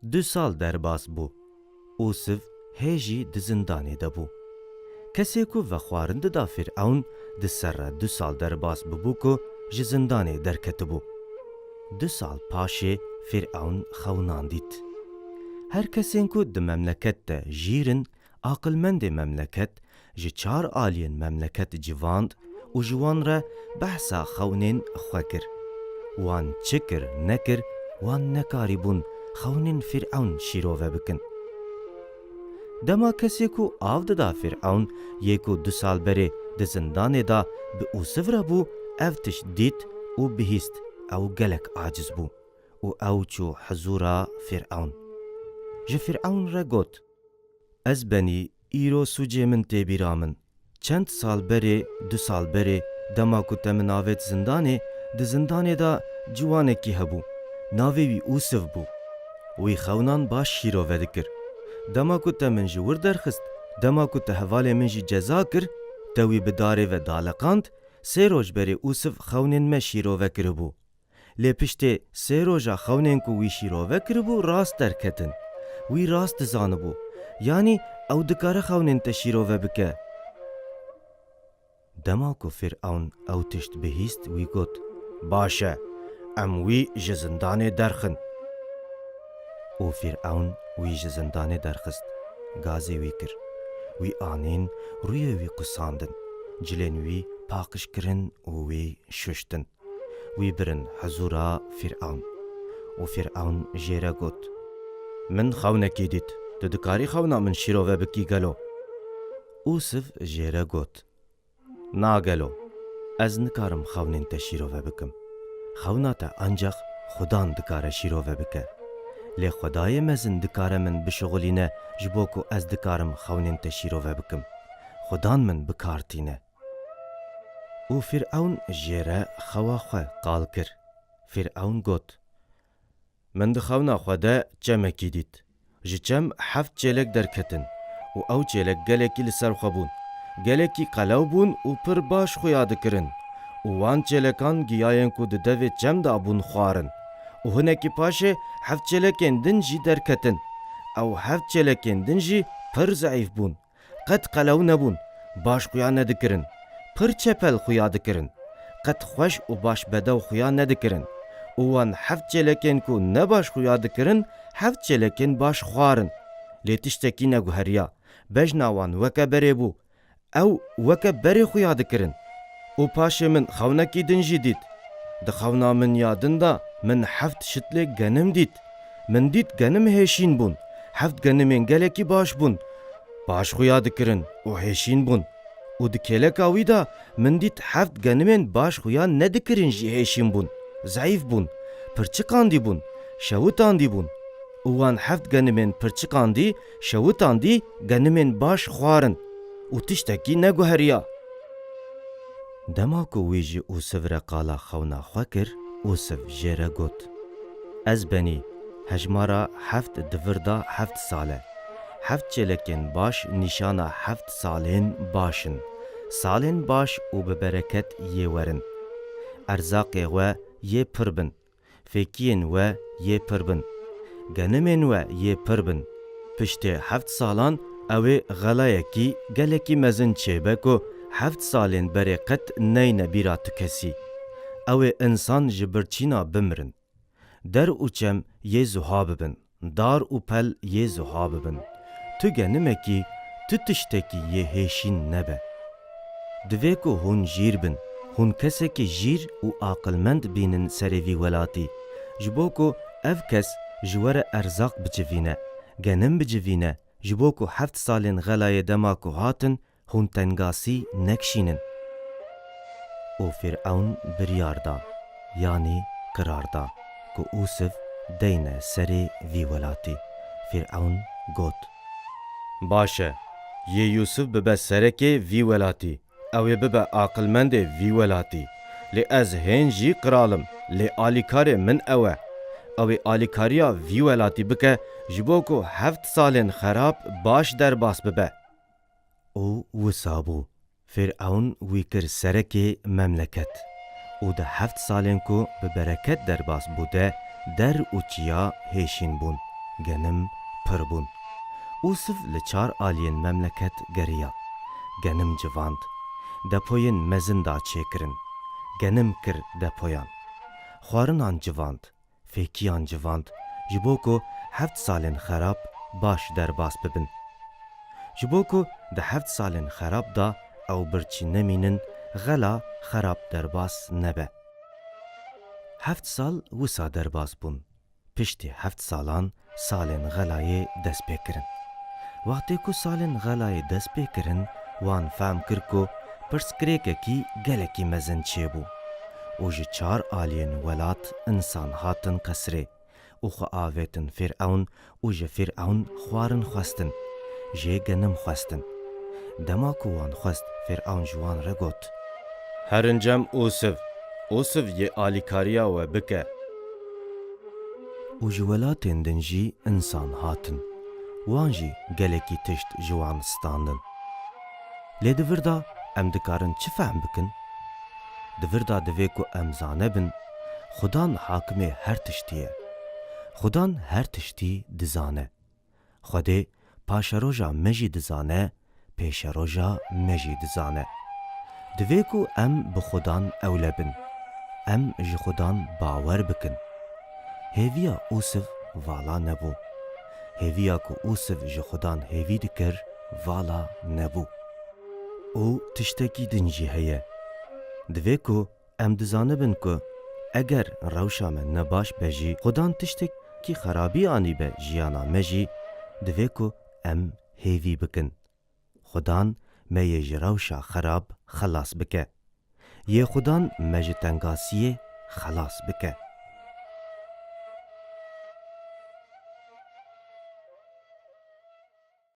2 sal derbas bû û siv hê jî di zindanê de bû. Kesê ku vexwarin dida Fîr'ewn di ser re 2 sal derbas bibû ku ji zindanê derketibû. 2 sal paşê Fîr'ewn xewnan dît. Her kesên ku di memleket de jîrin, aqilmendê memleket ji 4 aliyên memleket civand û ji wan re behsa xewnên xwe kir. Wan çi kir nekir, wan nekarîbûn xewnên Fîr'ewn şîrove bikin. Dema kesê ku av dida Fîr'ewn yê ku 2 sal berê di zindanê da bi ûsiv re bû, ev tişt dît û bihîst ew gelek aciz bû û ew çû hizûra Fîr'ewn. Ji Fîr'ewn re got: Ez benî îro sûcê min tê bîra min. Çend sal berê, 2 sal berê, dema ku te min avêt zindanê, di zindanê da ciwanekî hebû. Navê wî Ûsiv bû. Wî xewnan baş şîrove dikir. Dema ku te min ji wir derxist, dema ku te hevalê min jî ceza kir, te wî bi darê ve daleqand, 3 roj berê Ûsiv xewnên me şîrove kiribû. Lê piştê 3 roja xewnên ku wî şîrove kiribû rast derketin. Wî rast dizanibû, yanî ew dikare xewnên te şîrove bike. Dema ku Fîr'ewn ew tişt bihîst, wî got: Baş e, em wî ji zindanê derxin. û Fîr'ewn wî ji zindanê derxist. Gazê wî kir. Wî anên rûyê wî qusandin. Cilên wî paqij kirin û wî şuştin. Wî birin hizûra Fîr'ewn. û Fîr'ewn jê re got: Min xewnekî dît. Tu dikarî xewna min şîrove bikî gelo? Ûsiv jê re got: Na gelo. Ez nikarim xewnên te şîrove bikim. Xewna te ancaq xudan dikare şîrove bike. Lê Xwedayê mezin dikare min bişixulîne ji bo ku ez dikarim xewnên te şîrove bikim. Xudan min bikartîne. û Fîr'ewn jê re xewa xwe qal kir. Fîr'ewn got: Min di xewna xwe de çemekî dît. Ji çem 7 çêlek derketin û ew çêlek gelekî li ser xwe bûn. Gelekî qelew bûn û pir baş xuya dikirin. û wan çêlekan giyayên ku di devê çem da bûn xwarin. û hinekî paşê 7 çêlekên din jî derketin. Ew 7 çêlekên din jî pir zeîf bûn. Qet qelew nebûn, baş xuya nedikirin. Pir çepel xuya dikirin. Qet xweş û baş bedew xuya nedikirin. û wan 7 çêlekên ku ne baş xuya dikirin, 7 çêlekên baş xwarin. Lê tiştekî neguheriya, bejna wan weke berê bû. Ew weke berê xuya dikirin. û paşê min xewnekî din jî dît. Di xewna min ya din da min 7 şitlê genim dît. Min dît genim hêşîn bûn. 7 genimên gelekî baş bûn. Baş xuya dikirin û hêşîn bûn. û di kêleka wî da min dît 7 genimên baş xuya nedikirin jî hêşîn bûn. Zeîf bûn. Pirçikandî bûn. Şewitandî bûn. û wan 7 genimên pirçikandî, şewitandî genimên baş xwarin. û tiştekî neguheriya. Dema ku wî jî Ûsiv re qala xewna xwe kir, Ûsiv jê re got: Ez benî hejmara 7 di vir da 7 sal e. 7 çêlekên baş nîşana 7 salên baş in. Salên baş û bi bereket yê werin. Erzaqê we yê pir bin. Fêkiyên we yê pir bin. Genimên we yê pir bin. Piştê 7 salan ew ê xelayekî gelekî mezin çêbe ku 7 salên berê qet neyne bîra tu kesî. Ew ê insan ji birçîna bimirin. Der û çem yê zuha bibin. Dar û pel yê zuha bibin. Tu genimekî, tu tiştekî yê hêşîn nebe. Divê ku hûn jîr bin. Hûn kesekî jîr û aqilmend bînin serê vî welatî. Ji bo ku ev kes ji we re erzaq bicivîne, genim bicivîne, ji bo ku 7 salên xelayê dema ku hatin, hûn tengasî nekşînin. û Fîr'ewn biryar da, yanî qirar da ku Ûsiv deyne serê vî welatî. Fîr'ewn got: Baş e, yê Yûsif bibe serekê vî welatî. Ew ê bibe aqilmendê vî welatî. Lê ez hên jî qiralim, lê alîkarê min ew e. Ew ê alîkariya vî welatî bike ji bo ku 7 salên xerab baş derbas bibe. û wisa bû. Fîr'ewn wî kir serekê memleket. û di 7 salên ku bi bereket derbas bû de der û çiya hêşîn bûn. genim pir bûn. Usif li 4 aliyên memleket geriya. Genim civand. Depoyên mezin da çêkirin. Genim kir depoyan. Xwarinan civand. Fêkiyan civand. Ji bo ku 7 salên xerab baş derbas bibin. Ji bo ku di 7 salên xerab da ew birçî nemînin, xela xerab derbas nebe. 7 sal wisa derbas bûn. Piştî 7 salan salên xelayê dest pê kirin. Wextê ku salên xelayê dest pê kirin, wan fehm kir ku pirsgirêkekî gelekî mezin çêbû. û ji 4 aliyên welat insan hatin qesirê û xwe avêtin Fîr'ewn û ji Fîr'ewn xwarin xwestin. Jê genim xwestin. Dema ku wan xwest, Fîr'ewn ji wan re got: Herincem Usif, Usif yê alîkariya we bike. û ji welatên din jî insan hatin. Wan jî gelekî tişt ji wan standin. Lê di vir da em dikarin çi fehm bikin? Di vir da divê ku em zanebin, Xudan hakimê her tiştî ye. Xudan her tiştî dizane. Xwedê paşeroja me jî dizane, pêşeroja me jî dizane. Divê ku em bi Xudan ewle bin. Em ji Xudan bawer bikin. Hêviya Usif vala nebû. Hêviya ku Usif ji Xudan hêvî dikir, vala nebû. û tiştekî din jî heye. Divê ku em dizanibin ku eger rewşa me ne baş be jî Xudan tiştekî xerabî anîbe jiyana me jî, divê ku em hêvî bikin. Xudan me yê ji rewşa xerab xelas bike. Yê Xudan me ji tengasiyê xelas bike.